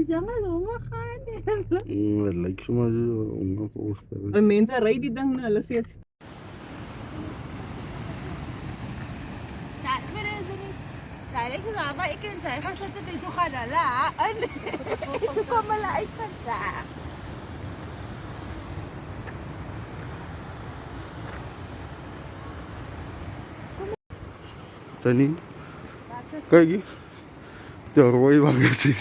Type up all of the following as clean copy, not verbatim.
Jangan makan. Like şu macı Ang mensa ready dang na alas jetzt. Dahil kasama, ikinsay, kasi dito ka na laan. Ito ka malait ka sa. Senin kayak jauh banget sih.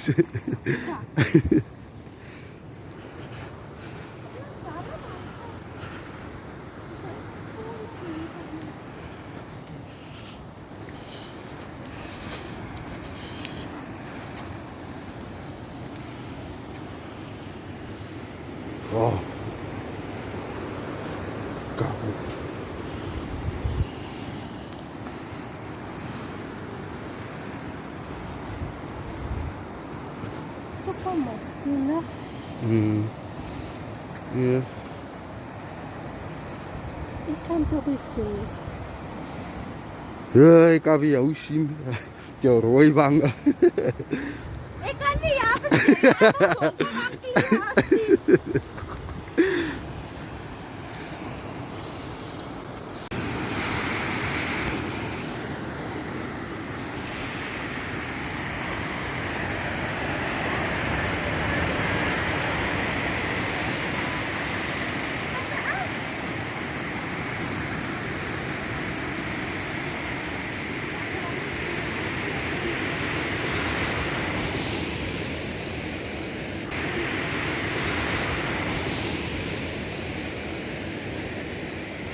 Oh, kabut. Super masti na. Iya. Ikan turisme. Hei, kami ya usim. Jauh banget. Ikan niya, apa sih?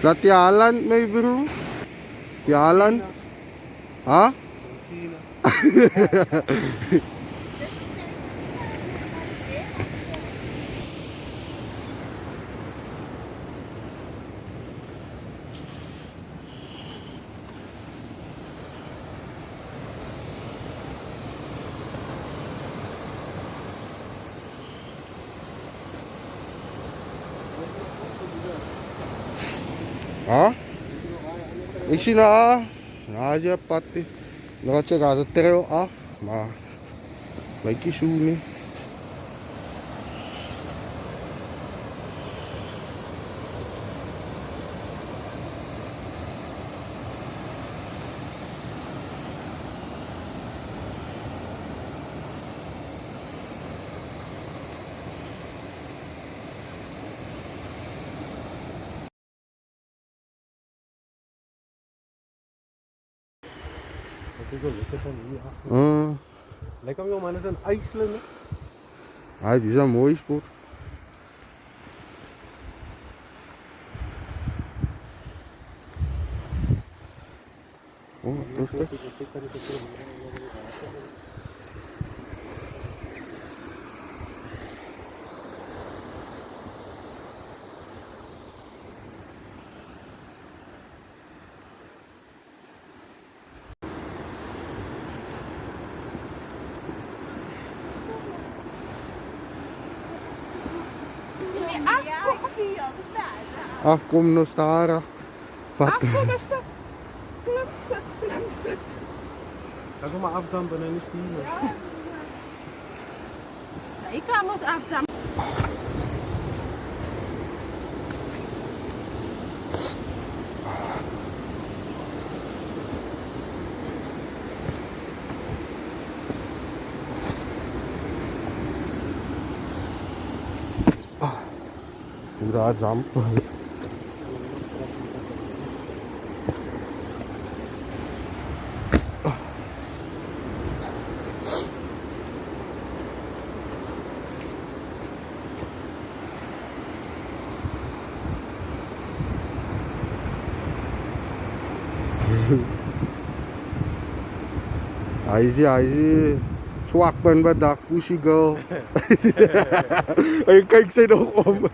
Sa Tialan may bro. Tialan? Ha? Ha? Isi na. Naja pati. Nakacha gato tereo ma. May kisuni. Lekker joh, man, dat is een IJsland. Hij is een mooi sport. Oh, dat is Afkom nog Sahara. Afkom is dat. Klamset. Ga maar afjumpen en is hier. Ik kan ons afzam. Udah jump. Ai swak bên bên đặc Pussy Girl. Ê kênh xe đâu ôm.